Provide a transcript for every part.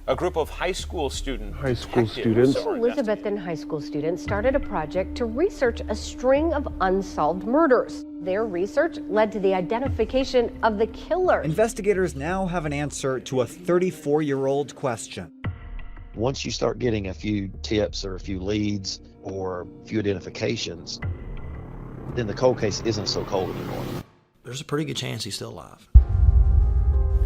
A group of high school students. Elizabethan high school students started a project to research a string of unsolved murders. Their research led to the identification of the killer. Investigators now have an answer to a 34-year-old question. Once you start getting a few tips or a few leads or a few identifications, then the cold case isn't so cold anymore. There's a pretty good chance he's still alive.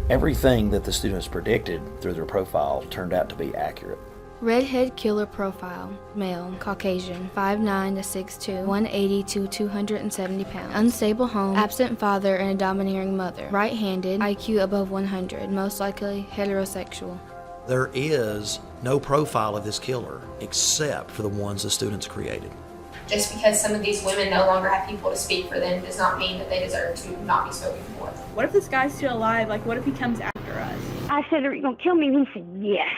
Everything that the students predicted through their profile turned out to be accurate. Redhead killer profile, male, Caucasian, 5'9" to 6'2", 180 to 270 pounds. Unstable home, absent father and a domineering mother. Right-handed, IQ above 100, most likely heterosexual. There is no profile of this killer except for the ones the students created. Just because some of these women no longer have people to speak for them does not mean that they deserve to not be spoken for. What if this guy's still alive? Like, what if he comes after us? I said, are you going to kill me? And he said, yes.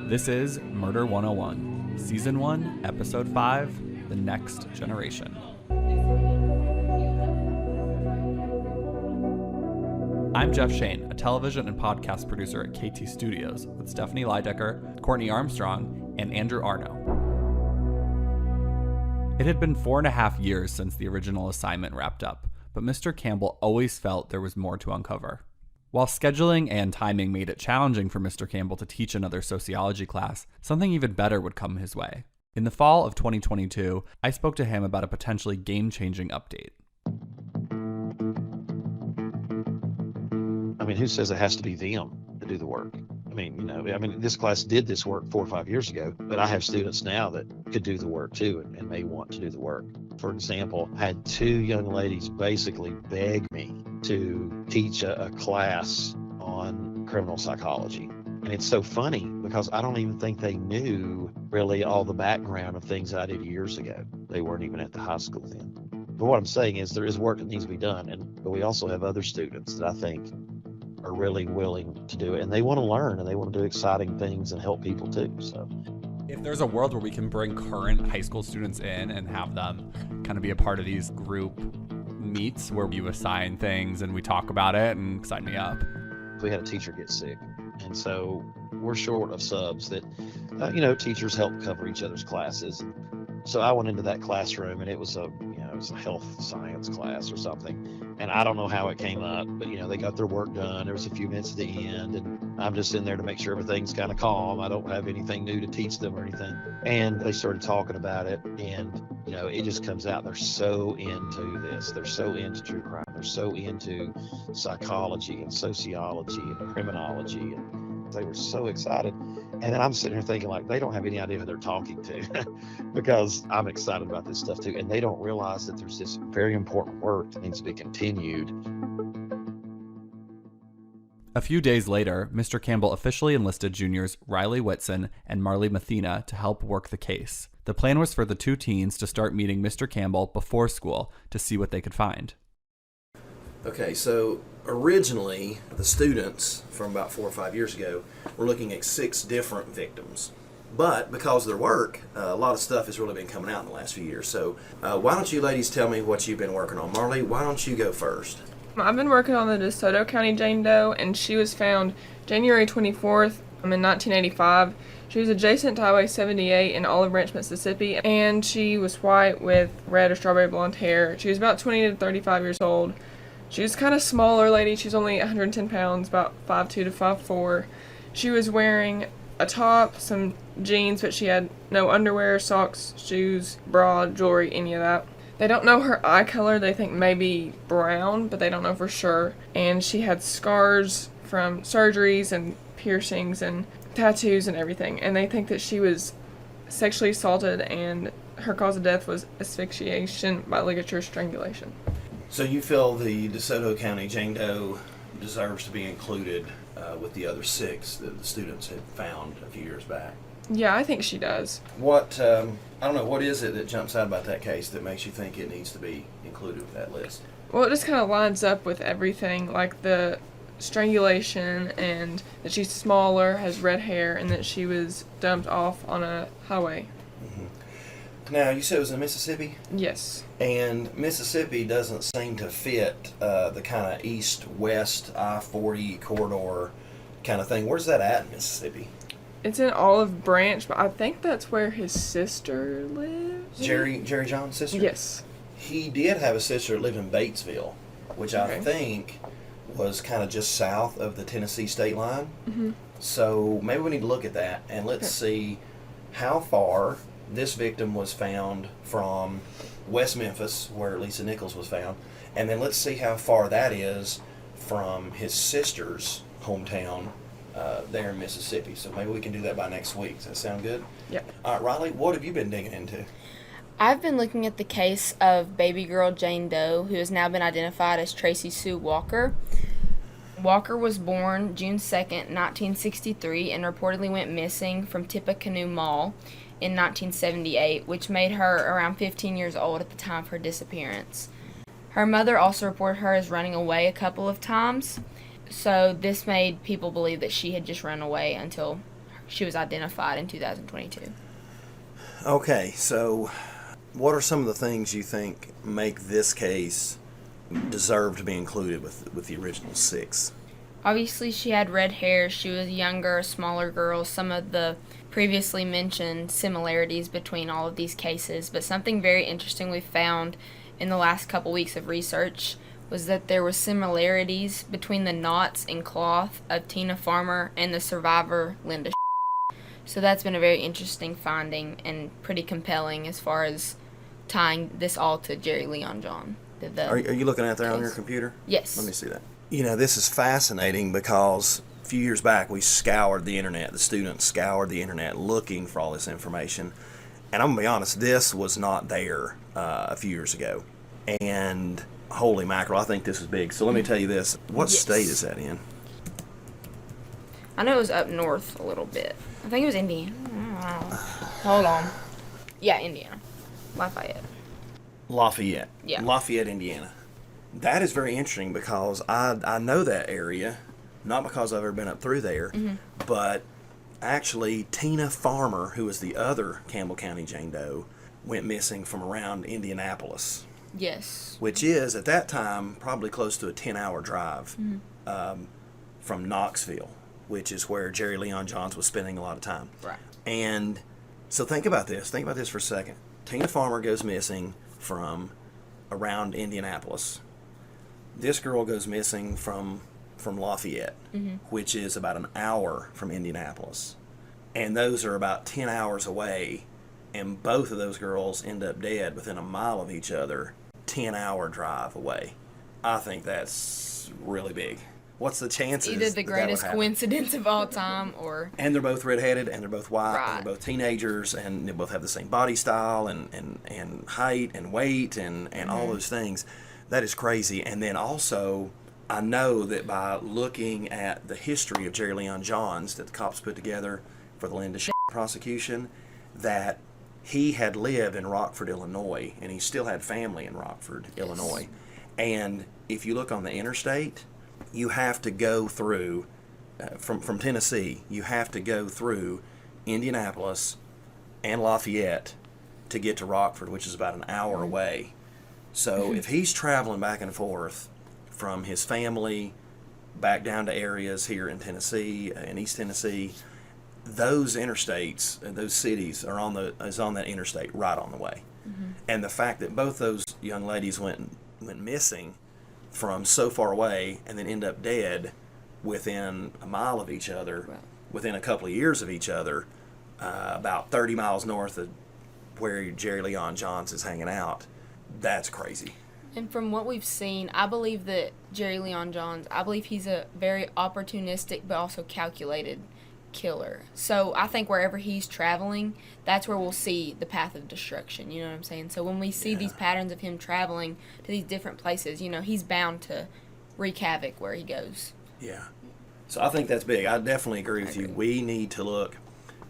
This is Murder 101, Season 1, Episode 5, The Next Generation. I'm Jeff Shane, a television and podcast producer at KT Studios with Stephanie Lydecker, Courtney Armstrong, and Andrew Arno. It had been 4.5 years since the original assignment wrapped up, but Mr. Campbell always felt there was more to uncover. While scheduling and timing made it challenging for Mr. Campbell to teach another sociology class, something even better would come his way. In the fall of 2022, I spoke to him about a potentially game-changing update. I mean, who says it has to be them to do the work? This class did this work 4 or 5 years ago, but I have students now that could do the work too and may want to do the work. For example, I had 2 young ladies basically beg me to teach a class on criminal psychology. And it's so funny because I don't even think they knew really all the background of things I did years ago. They weren't even at the high school then. But what I'm saying is there is work that needs to be done, but we also have other students that I think are really willing to do it, and they want to learn and they want to do exciting things and help people too. So if there's a world where we can bring current high school students in and have them kind of be a part of these group meets where you assign things and we talk about it, and sign me up. We had a teacher get sick, and so we're short of subs that teachers help cover each other's classes. So I went into that classroom, and it was a health science class or something. And I don't know how it came up, but they got their work done. There was a few minutes at the end, and I'm just in there to make sure everything's kind of calm. I don't have anything new to teach them or anything. And they started talking about it, and it just comes out. They're so into this. They're so into true crime. They're so into psychology and sociology and criminology, and they were so excited. And then I'm sitting here thinking, like, they don't have any idea who they're talking to because I'm excited about this stuff too. And they don't realize that there's this very important work that needs to be continued. A few days later, Mr. Campbell officially enlisted juniors Riley Whitson and Marley Mathena to help work the case. The plan was for the 2 teens to start meeting Mr. Campbell before school to see what they could find. Okay, so originally, the students from about 4 or 5 years ago were looking at 6 different victims. But because of their work, a lot of stuff has really been coming out in the last few years. So why don't you ladies tell me what you've been working on? Marley, why don't you go first? I've been working on the DeSoto County Jane Doe, and she was found January 24th in 1985. She was adjacent to Highway 78 in Olive Branch, Mississippi, and she was white with red or strawberry blonde hair. She was about 20 to 35 years old. She was kind of smaller lady. She was only 110 pounds, about 5'2" to 5'4". She was wearing a top, some jeans, but she had no underwear, socks, shoes, bra, jewelry, any of that. They don't know her eye color. They think maybe brown, but they don't know for sure. And she had scars from surgeries and piercings and tattoos and everything. And they think that she was sexually assaulted, and her cause of death was asphyxiation by ligature strangulation. So you feel the DeSoto County Jane Doe deserves to be included with the other 6 that the students had found a few years back? Yeah, I think she does. What, I don't know, what is it that jumps out about that case that makes you think it needs to be included with that list? Well, it just kind of lines up with everything, like the strangulation and that she's smaller, has red hair, and that she was dumped off on a highway. Mm-hmm. Now, you said it was in Mississippi? Yes. And Mississippi doesn't seem to fit the kind of east-west I-40 corridor kind of thing. Where's that at in Mississippi? It's in Olive Branch, but I think that's where his sister lives. Jerry John's sister? Yes. He did have a sister that lived in Batesville, which I think was kind of just south of the Tennessee state line. Mm-hmm. So maybe we need to look at that and let's see how far this victim was found from West Memphis, where Lisa Nichols was found, and then let's see how far that is from his sister's hometown there in Mississippi. So maybe we can do that by next week. Does that sound good? Yep. All right, Riley, what have you been digging into? I've been looking at the case of baby girl Jane Doe, who has now been identified as Tracy Sue Walker. Walker was born June 2nd, 1963, and reportedly went missing from Tippecanoe Mall in 1978, which made her around 15 years old at the time of her disappearance. Her mother also reported her as running away a couple of times, so this made people believe that she had just run away until she was identified in 2022. Okay, so what are some of the things you think make this case deserve to be included with the original 6? Obviously, she had red hair. She was younger, a smaller girl. Some of the previously mentioned similarities between all of these cases, but something very interesting we found in the last couple weeks of research was that there were similarities between the knots in cloth of Tina Farmer and the survivor, Linda. So that's been a very interesting finding and pretty compelling as far as tying this all to Jerry Leon John. Are you looking at that on your computer? Yes. Let me see that. You know, this is fascinating because a few years back we scoured the internet. The students scoured the internet looking for all this information. And I'm going to be honest, this was not there a few years ago. And holy mackerel, I think this is big. So let me tell you this. What state is that in? I know it was up north a little bit. I think it was Indiana. Hold on. Yeah, Indiana. Lafayette. Lafayette. Yeah. Lafayette, Indiana. That is very interesting because I know that area, not because I've ever been up through there, but actually Tina Farmer, who was the other Campbell County Jane Doe, went missing from around Indianapolis. Yes. Which is, at that time, probably close to a 10-hour drive from Knoxville, which is where Jerry Leon Johns was spending a lot of time. Right. And so think about this. Think about this for a second. Tina Farmer goes missing from around Indianapolis. This girl goes missing from Lafayette, which is about an hour from Indianapolis. And those are about 10 hours away, and both of those girls end up dead within a mile of each other, 10-hour drive away. I think that's really big. What's the chances? Either the greatest coincidence of all time or... And they're both redheaded, and they're both white, Right. and they're both teenagers, and they both have the same body style and height and weight and all those things. That is crazy. And then also, I know that by looking at the history of Jerry Leon Johns that the cops put together for the Linda prosecution, that he had lived in Rockford, Illinois, and he still had family in Rockford, Illinois. And if you look on the interstate, you have to go through, from Tennessee, you have to go through Indianapolis and Lafayette to get to Rockford, which is about an hour away. So if he's traveling back and forth from his family back down to areas here in Tennessee, in East Tennessee, those interstates, those cities are on that interstate right on the way. And the fact that both those young ladies went missing from so far away and then end up dead within a mile of each other, within a couple of years of each other, about 30 miles north of where Jerry Leon Johns is hanging out, that's crazy. And from what we've seen, I believe that Jerry Leon Johns, I believe he's a very opportunistic but also calculated killer. So I think wherever he's traveling, that's where we'll see the path of destruction, you know what I'm saying? So when we see these patterns of him traveling to these different places, you know, he's bound to wreak havoc where he goes. Yeah. So I think that's big. I definitely agree with you. We need to look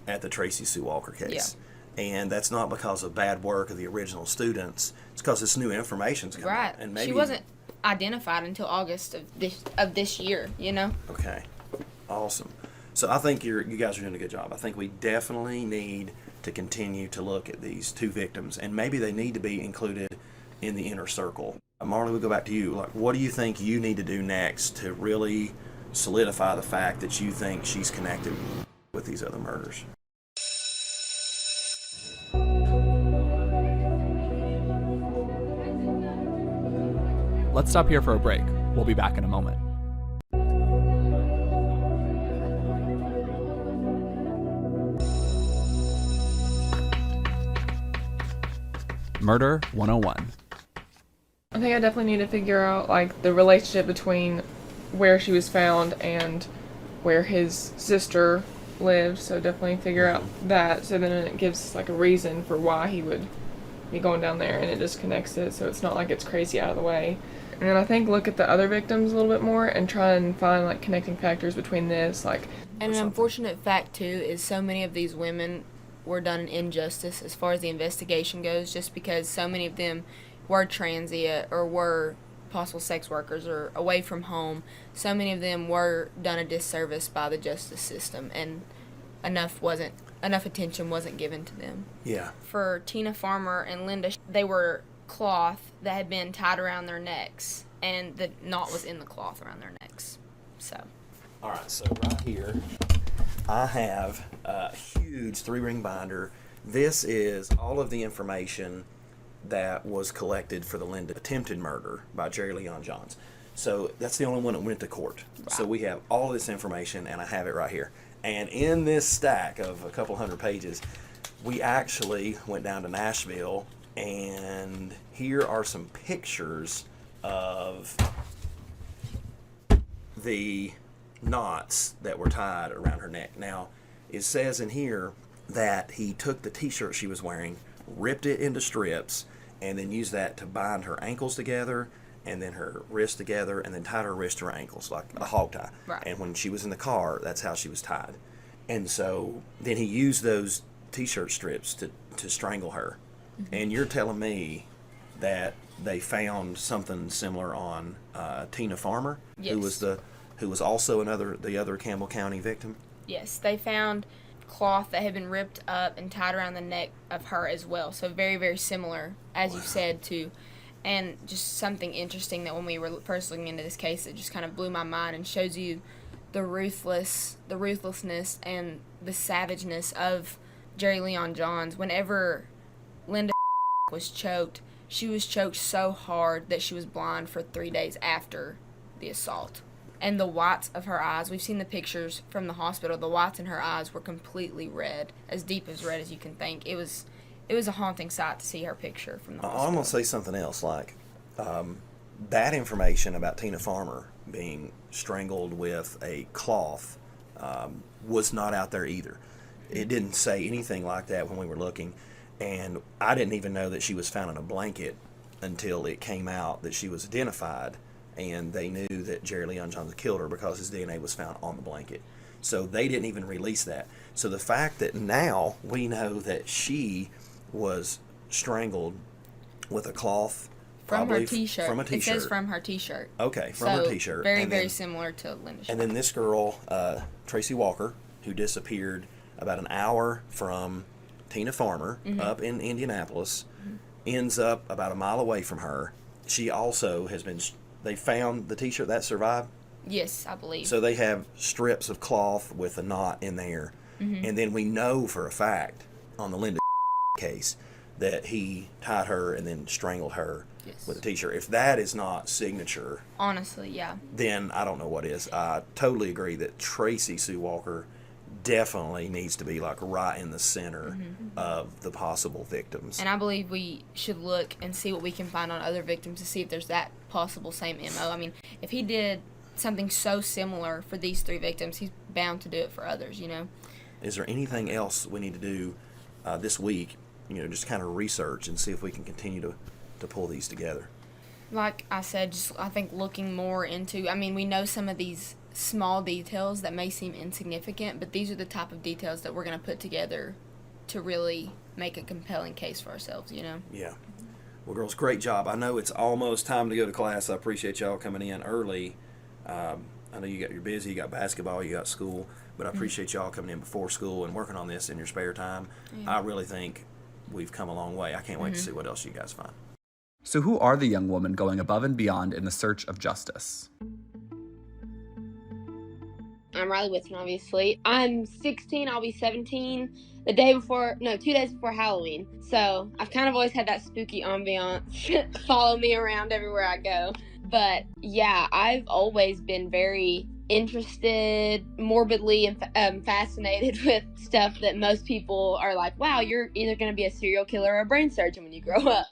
at the Tracy Sue Walker case. And that's not because of bad work of the original students. It's because this new information's coming out. And maybe she wasn't identified until August of this year, you know? Okay. Awesome. So I think you guys are doing a good job. I think we definitely need to continue to look at these two victims, and maybe they need to be included in the inner circle. Marley, we'll go back to you. Like, what do you think you need to do next to really solidify the fact that you think she's connected with these other murders? Let's stop here for a break. We'll be back in a moment. Murder 101. I think I definitely need to figure out like the relationship between where she was found and where his sister lived. So definitely figure out that. So then it gives like a reason for why he would be going down there, and it just connects it. So it's not like it's crazy out of the way. And then I think look at the other victims a little bit more and try and find like connecting factors between this. Like, and an unfortunate fact too is so many of these women were done an injustice as far as the investigation goes, just because so many of them were transient or were possible sex workers or away from home. So many of them were done a disservice by the justice system, and enough attention wasn't given to them. Yeah. For Tina Farmer and Linda, they were cloth that had been tied around their necks, and the knot was in the cloth around their necks. So. All right, so right here, I have a huge 3-ring binder. This is all of the information that was collected for the Linda attempted murder by Jerry Leon Johns. So that's the only one that went to court. Wow. So we have all of this information, and I have it right here. And in this stack of a couple hundred pages, we actually went down to Nashville, and here are some pictures of the knots that were tied around her neck. Now, it says in here that he took the t-shirt she was wearing, ripped it into strips, and then used that to bind her ankles together and then her wrists together, and then tied her wrist to her ankles like a hog tie. Right. And when she was in the car, that's how she was tied. And so then he used those t-shirt strips to strangle her. Mm-hmm. And you're telling me that they found something similar on Tina Farmer, yes. who was also the other Campbell County victim? Yes, they found cloth that had been ripped up and tied around the neck of her as well. So very, very similar, as you said, to, and just something interesting that when we were first looking into this case, it just kind of blew my mind and shows you the ruthlessness and the savageness of Jerry Leon Johns. Whenever Linda was choked, she was choked so hard that she was blind for 3 days after the assault. And the whites of her eyes, we've seen the pictures from the hospital, the whites in her eyes were completely red, as deep as red as you can think. It was a haunting sight to see her picture from the hospital. I'm going to say something else, like that information about Tina Farmer being strangled with a cloth was not out there either. It didn't say anything like that when we were looking, and I didn't even know that she was found in a blanket until it came out that she was identified, and they knew that Jerry Leon Johns killed her because his DNA was found on the blanket. So they didn't even release that. So the fact that now we know that she was strangled with a cloth from her t-shirt. From a t-shirt. It says from her t-shirt. Okay, from her t-shirt. Very similar to Linda's. And then this girl, Tracy Walker, who disappeared about an hour from Tina Farmer up in Indianapolis, ends up about a mile away from her. She also has been, they found the t-shirt that survived? Yes, I believe. So they have strips of cloth with a knot in there. And then we know for a fact on the Linda case that he tied her and then strangled her with a t-shirt. If that is not signature, honestly, yeah, then I don't know what is. I totally agree that Tracy Sue Walker definitely needs to be like right in the center of the possible victims. And I believe we should look and see what we can find on other victims to see if there's that possible same MO. I mean, if he did something so similar for these 3 victims, he's bound to do it for others, you know. Is there anything else we need to do this week, you know, just kind of research and see if we can continue to pull these together? Like I said, just I think looking more into, I mean, we know some of these small details that may seem insignificant, but these are the type of details that we're going to put together to really make a compelling case for ourselves, you know? Yeah. Well, girls, great job. I know it's almost time to go to class. I appreciate y'all coming in early. I know you're busy, you got basketball, you got school, but I appreciate y'all coming in before school and working on this in your spare time. I really think we've come a long way. I can't wait to see what else you guys find. So who are the young women going above and beyond in the search of justice? I'm Riley Whitson, obviously. I'm 16, I'll be 17 2 days before Halloween. So I've kind of always had that spooky ambiance follow me around everywhere I go. But yeah, I've always been very interested, morbidly and fascinated with stuff that most people are like, wow, you're either going to be a serial killer or a brain surgeon when you grow up.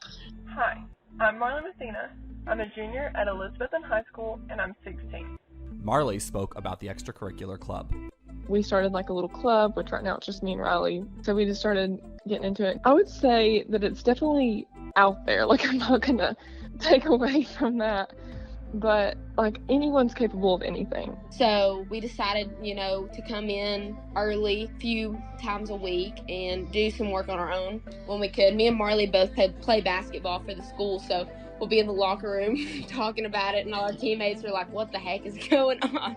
Hi, I'm Marley Messina. I'm a junior at Elizabethton High School, and I'm 16. Marley spoke about the extracurricular club. We started like a little club, which right now it's just me and Riley. So we just started getting into it. I would say that it's definitely out there. Like, I'm not going to take away from that. But like, anyone's capable of anything. So we decided, to come in early, a few times a week, and do some work on our own when we could. Me and Marley both play basketball for the school, so we'll be in the locker room talking about it, and all our teammates are like, what the heck is going on?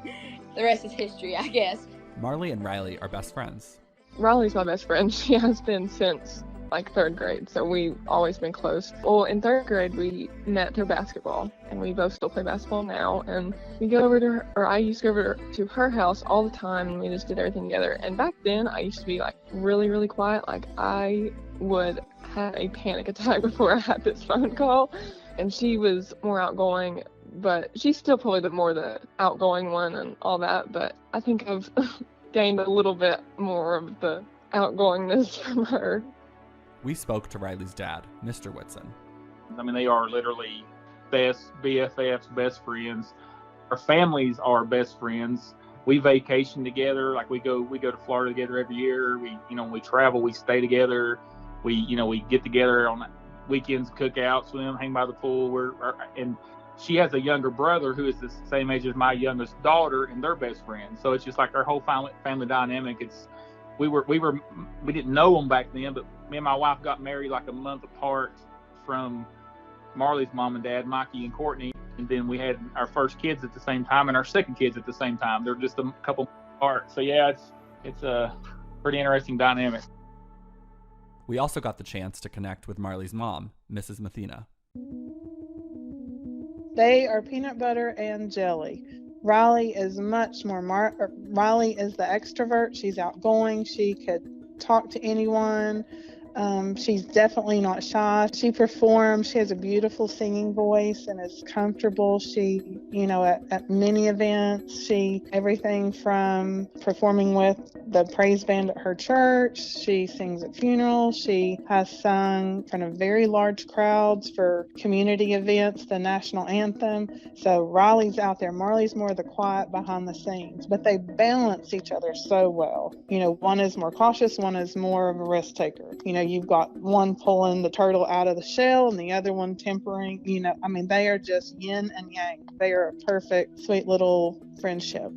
The rest is history, I guess. Marley and Riley are best friends. Riley's my best friend. She has been since like 3rd grade, so we've always been close. Well, in 3rd grade, we met through basketball, and we both still play basketball now, and we go over to her, or I used to go over to her house all the time, and we just did everything together. And back then, I used to be like really, really quiet. Like, I would have a panic attack before I had this phone call, and she was more outgoing, but she's still probably the outgoing one and all that, but I think I've gained a little bit more of the outgoingness from her. We spoke to Riley's dad, Mr. Whitson. I mean, they are literally best BFFs, best friends. Our families are best friends. We vacation together. Like, we go to Florida together every year. We travel, we stay together. We get together on weekends, cook out, swim, hang by the pool. And she has a younger brother who is the same age as my youngest daughter, and they're best friends. So it's just like our whole family dynamic. We didn't know them back then, but me and my wife got married like a month apart from Marley's mom and dad, Mikey and Courtney, and then we had our first kids at the same time and our second kids at the same time. They're just a couple apart. So yeah, it's a pretty interesting dynamic. We also got the chance to connect with Marley's mom, Mrs. Messina. They are peanut butter and jelly. Riley is much more Riley is the extrovert. She's outgoing. She could talk to anyone. She's definitely not shy. She performs. She has a beautiful singing voice and is comfortable. She, at many events, everything from performing with the praise band at her church. She sings at funerals. She has sung in front of very large crowds for community events, the national anthem. So Riley's out there. Marley's more the quiet behind the scenes, but they balance each other so well. One is more cautious, one is more of a risk taker. You've got one pulling the turtle out of the shell and the other one tempering. They are just yin and yang. They are a perfect, sweet little friendship.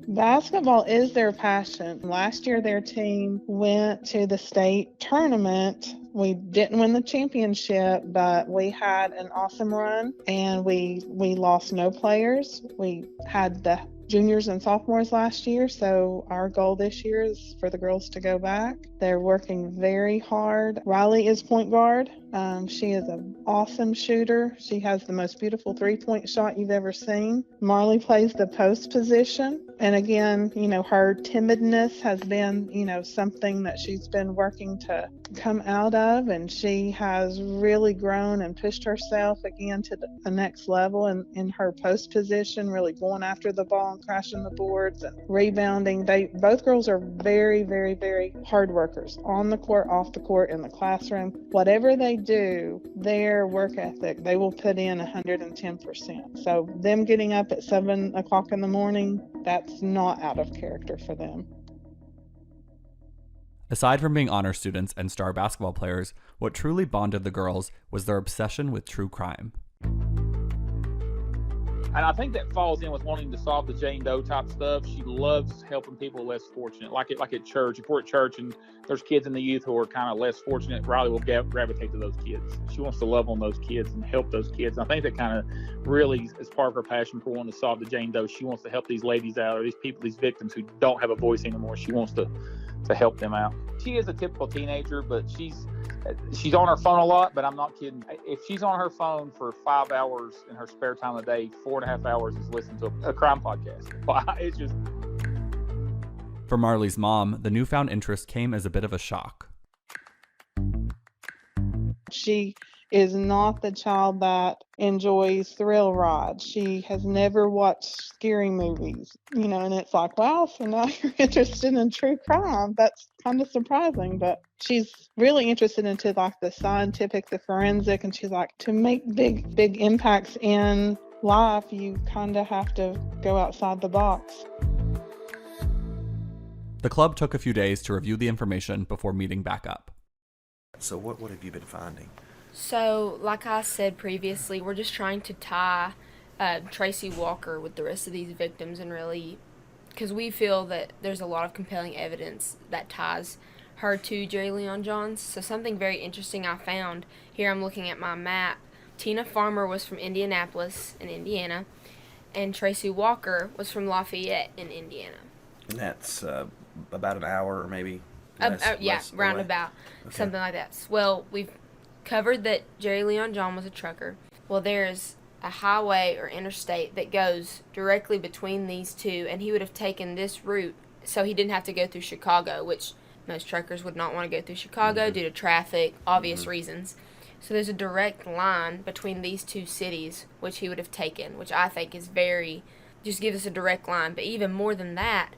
Basketball is their passion. Last year, their team went to the state tournament. We didn't win the championship, but we had an awesome run, and we lost no players. We had the juniors and sophomores last year, so our goal this year is for the girls to go back. They're working very hard. Riley is point guard. She is an awesome shooter. She has the most beautiful three-point shot you've ever seen. Marley plays the post position. And again, her timidness has been, something that she's been working to come out of. And she has really grown and pushed herself again to the next level in her post position, really going after the ball and crashing the boards and rebounding. Both girls are very, very, very hard workers on the court, off the court, in the classroom. Whatever they do, their work ethic, they will put in 110%. So them getting up at 7 o'clock in the morning, that's not out of character for them. Aside from being honor students and star basketball players, what truly bonded the girls was their obsession with true crime. And I think that falls in with wanting to solve the Jane Doe type stuff. She loves helping people less fortunate, like at church. If we're at church and there's kids in the youth who are kind of less fortunate, Riley will gravitate to those kids. She wants to love on those kids and help those kids. And I think that kind of really is part of her passion for wanting to solve the Jane Doe. She wants to help these ladies out, or these people, these victims who don't have a voice anymore. She wants to help them out. She is a typical teenager, but she's on her phone a lot, but I'm not kidding. If she's on her phone for 5 hours in her spare time a day, 4.5 hours is listening to a crime podcast. It's just. For Marley's mom, the newfound interest came as a bit of a shock. She is not the child that enjoys thrill rides. She has never watched scary movies, and it's like, wow, so now you're interested in true crime. That's kind of surprising, but she's really interested into like the scientific, the forensic, and she's like, to make big impacts in life, you kind of have to go outside the box. The club took a few days to review the information before meeting back up. So what have you been finding? So, like I said previously, we're just trying to tie Tracy Walker with the rest of these victims, and really, because we feel that there's a lot of compelling evidence that ties her to Jerry Leon Johns. So something very interesting I found, here I'm looking at my map. Tina Farmer was from Indianapolis in Indiana, and Tracy Walker was from Lafayette in Indiana. And that's about an hour or maybe less roundabout, okay. Something like that. Well, we've covered that Jerry Leon John was a trucker. Well, there's a highway or interstate that goes directly between these two, and he would have taken this route so he didn't have to go through Chicago, which most truckers would not want to go through Chicago due to traffic, obvious reasons. So there's a direct line between these two cities, which he would have taken, which I think is just gives us a direct line. But even more than that,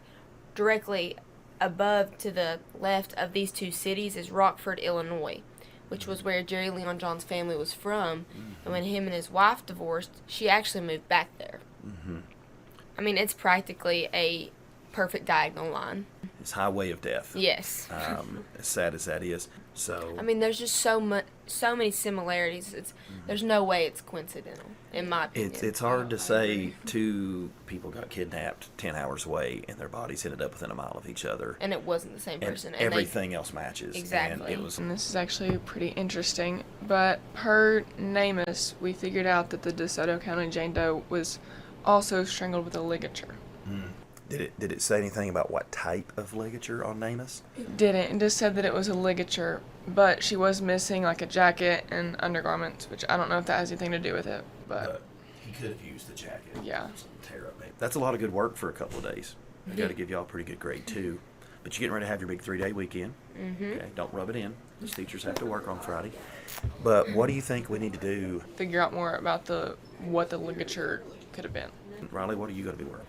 directly above to the left of these two cities is Rockford, Illinois, which was where Jerry Leon John's family was from. And when him and his wife divorced, she actually moved back there. I mean, it's practically a perfect diagonal line. It's highway of death. Yes. As sad as that is. So I mean, there's just so many similarities. There's no way it's coincidental, in my opinion. It's hard to say two people got kidnapped 10 hours away and their bodies ended up within a mile of each other. And it wasn't the same person. And everything else matches. Exactly. And this is actually pretty interesting, but per NamUs, we figured out that the DeSoto County Jane Doe was also strangled with a ligature. Did it say anything about what type of ligature on NamUs? It didn't. It just said that it was a ligature, but she was missing like a jacket and undergarments, which I don't know if that has anything to do with it. But he could have used the jacket. Yeah. Tear up, maybe. That's a lot of good work for a couple of days. I got to give y'all a pretty good grade too. But you're getting ready to have your big 3-day weekend. Okay, don't rub it in. Those teachers have to work on Friday. But what do you think we need to do? Figure out more about what the ligature could have been. Riley, what are you going to be working?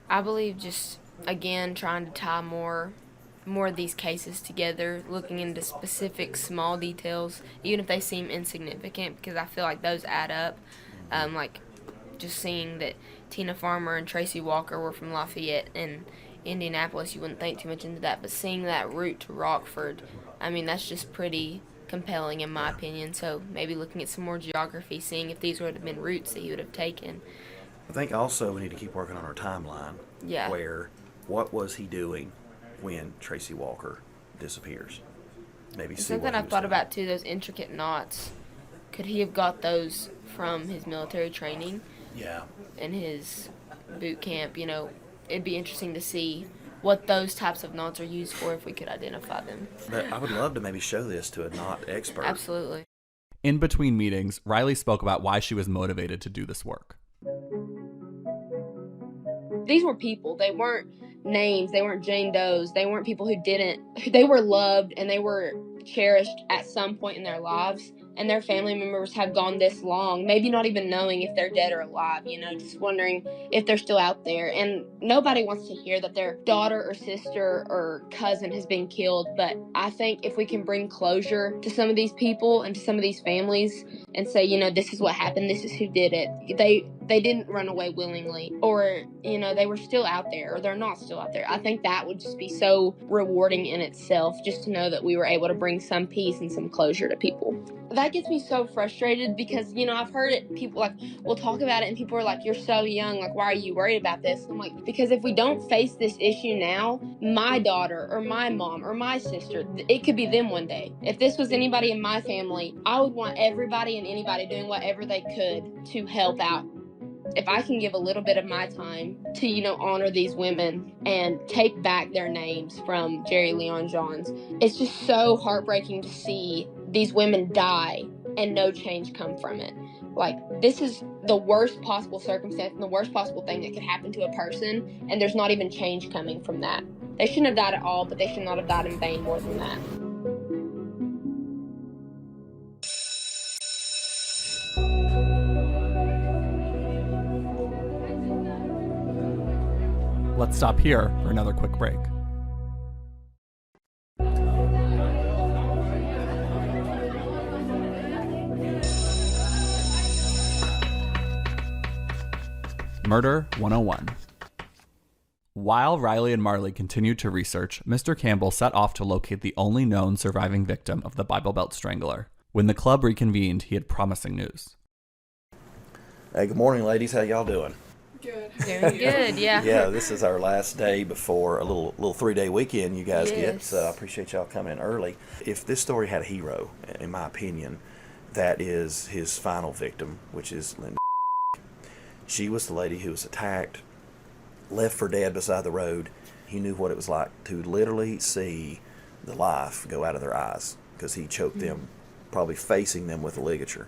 I believe just, again, trying to tie more of these cases together, looking into specific small details, even if they seem insignificant, because I feel like those add up. Like just seeing that Tina Farmer and Tracy Walker were from Lafayette and Indianapolis, you wouldn't think too much into that, but seeing that route to Rockford, I mean, that's just pretty compelling in my opinion. So maybe looking at some more geography, seeing if these would have been routes that he would have taken. I think also we need to keep working on our timeline. Yeah. Where, what was he doing when Tracy Walker disappears? Maybe see something I've thought about too, those intricate knots. Could he have got those from his military training? Yeah. And his boot camp, it'd be interesting to see what those types of knots are used for if we could identify them. But I would love to maybe show this to a knot expert. Absolutely. In between meetings, Riley spoke about why she was motivated to do this work. These were people. They weren't names. They weren't Jane Does. They weren't people they were loved and they were cherished at some point in their lives. And their family members have gone this long, maybe not even knowing if they're dead or alive, just wondering if they're still out there. And nobody wants to hear that their daughter or sister or cousin has been killed. But I think if we can bring closure to some of these people and to some of these families and say, this is what happened, this is who did it. They didn't run away willingly, or, they were still out there, or they're not still out there. I think that would just be so rewarding in itself, just to know that we were able to bring some peace and some closure to people. That gets me so frustrated because, I've heard it, people will talk about it and people are like, you're so young, why are you worried about this? I'm like, because if we don't face this issue now, my daughter or my mom or my sister, it could be them one day. If this was anybody in my family, I would want everybody and anybody doing whatever they could to help out. If I can give a little bit of my time to, honor these women and take back their names from Jerry Leon Johns, it's just so heartbreaking to see these women die and no change come from it. This is the worst possible circumstance and the worst possible thing that could happen to a person, and there's not even change coming from that. They shouldn't have died at all, but they should not have died in vain more than that. Let's stop here for another quick break. Murder 101. While Riley and Marley continued to research, Mr. Campbell set off to locate the only known surviving victim of the Bible Belt Strangler. When the club reconvened, he had promising news. Hey, good morning, ladies. How y'all doing? Good. Doing good, yeah. Yeah, this is our last day before a little 3-day weekend you guys get, so I appreciate y'all coming in early. If this story had a hero, in my opinion, that is his final victim, which is Linda. She was the lady who was attacked, left for dead beside the road. He knew what it was like to literally see the life go out of their eyes because he choked them, probably facing them with a ligature.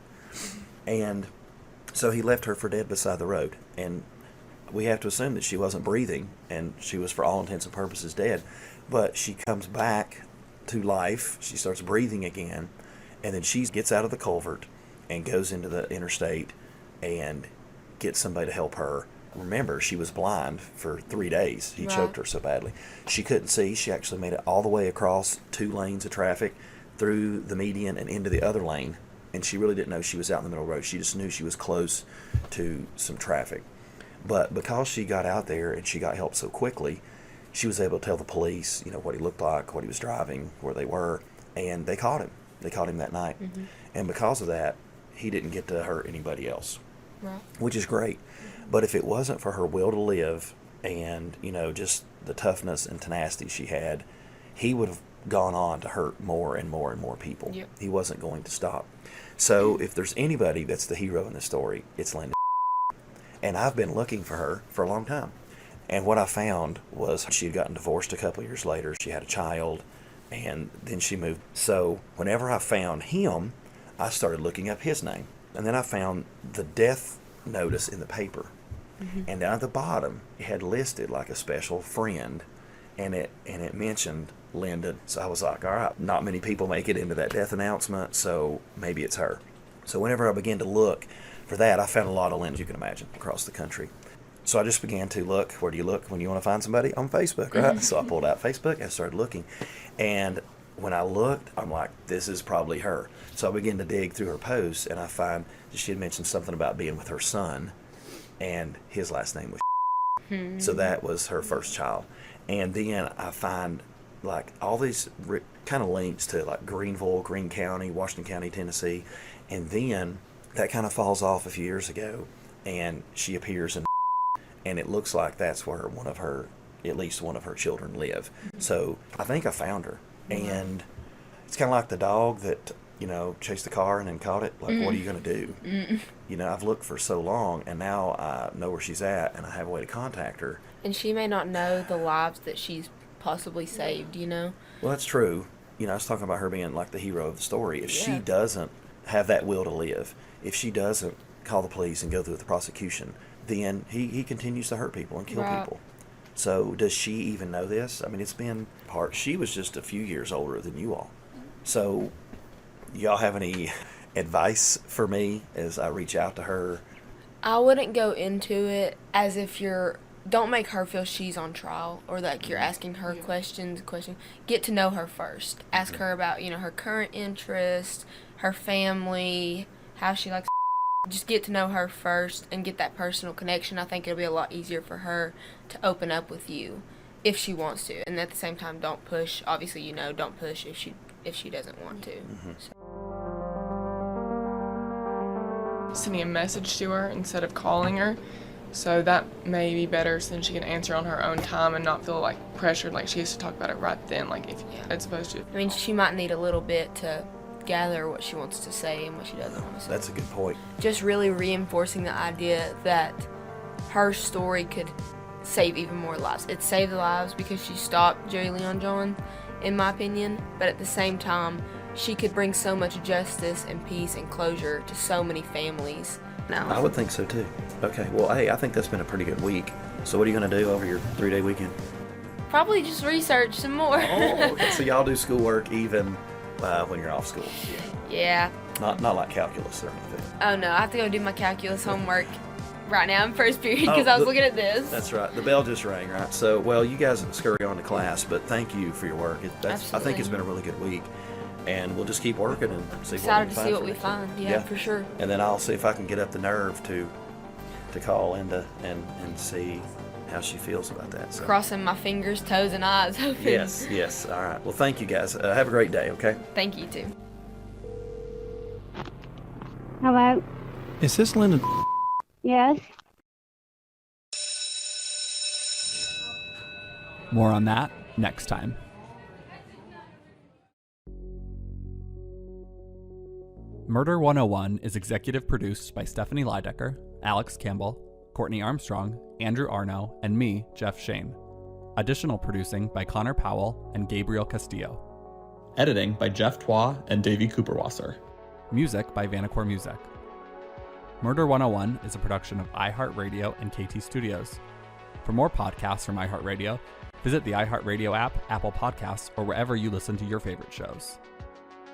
And so he left her for dead beside the road. And we have to assume that she wasn't breathing and she was, for all intents and purposes, dead. But she comes back to life. She starts breathing again. And then she gets out of the culvert and goes into the interstate and gets somebody to help her. Remember, she was blind for 3 days. He choked her so badly. She couldn't see. She actually made it all the way across 2 lanes of traffic, through the median and into the other lane. And she really didn't know she was out in the middle of the road. She just knew she was close to some traffic. But because she got out there and she got help so quickly, she was able to tell the police, what he looked like, what he was driving, where they were, and they caught him. They caught him that night. And because of that, he didn't get to hurt anybody else. Right. Which is great. But if it wasn't for her will to live and, just the toughness and tenacity she had, he would have gone on to hurt more and more and more people. Yep. He wasn't going to stop. So if there's anybody that's the hero in this story, it's Linda. And I've been looking for her for a long time. And what I found was she had gotten divorced a couple of years later. She had a child, and then she moved. So whenever I found him, I started looking up his name. And then I found the death notice in the paper. And down at the bottom, it had listed like a special friend, and it mentioned Linda. So I was like, all right, not many people make it into that death announcement, so maybe it's her. So whenever I began to look for that, I found a lot of Lindas you can imagine across the country. So I just began to look. Where do you look when you want to find somebody? On Facebook, right? So I pulled out Facebook and started looking. And when I looked, I'm like, this is probably her. So I began to dig through her posts, and I find that she had mentioned something about being with her son, and his last name was So that was her first child. And then I find all these kind of links to Greenville, Greene County, Washington County, Tennessee. And then that kind of falls off a few years ago, and she appears in and it looks like that's where at least one of her children live. So I think I found her. And it's kind of like the dog that, chased the car and then caught it. What are you going to do? I've looked for so long, and now I know where she's at, and I have a way to contact her. And she may not know the lives that she's possibly saved, Well, that's true. I was talking about her being like the hero of the story. If she doesn't have that will to live, if she doesn't call the police and go through with the prosecution, then he continues to hurt people and kill people. So does she even know this? I mean, it's been hard. She was just a few years older than you all. So y'all have any advice for me as I reach out to her? I wouldn't go into it as if don't make her feel she's on trial or you're asking her questions. Get to know her first. Ask her about, her current interests, her family, how she likes. Just get to know her first and get that personal connection. I think it'll be a lot easier for her to open up with you if she wants to. And at the same time, don't push. Obviously, don't push if she doesn't want to. So. sending a message to her instead of calling her. So that may be better so then she can answer on her own time and not feel like pressured, like she has to talk about it right then, like if it's supposed to. I mean, she might need a little bit to gather what she wants to say and what she doesn't want to say. That's a good point. Just really reinforcing the idea that her story could save even more lives. It saved lives because she stopped Jerry Leon John, in my opinion, but at the same time, she could bring so much justice and peace and closure to so many families. Now, I would think so too. Okay, well, hey, I think that's been a pretty good week. So what are you going to do over your 3-day weekend? probably just research some more. Oh, okay. So y'all do schoolwork even when you're off school? Yeah. Not like calculus or anything? Oh no, I have to go do my calculus homework right now in first period because I was looking at this. That's right. The bell just rang, right? So, well, you guys scurry on to class, but thank you for your work. I think it's been a really good week. And we'll just keep working and see Excited what we find. to see what we find. Yeah, for sure. And then I'll see if I can get up the nerve to call Linda and see how she feels about that. So. Crossing my fingers, toes, and eyes open. Yes. All right. Well, thank you guys. Have a great day, okay? Thank you, too. Hello? Is this Linda? Yes? More on that next time. Murder 101 is executive produced by Stephanie Lydecker, Alex Campbell, Courtney Armstrong, Andrew Arno, and me, Jeff Shane. Additional producing by Connor Powell and Gabriel Castillo. Editing by Jeff Twa and Davey Cooperwasser. Music by Vanacore Music. Murder 101 is a production of iHeartRadio and KT Studios. For more podcasts from iHeartRadio, visit the iHeartRadio app, Apple Podcasts, or wherever you listen to your favorite shows.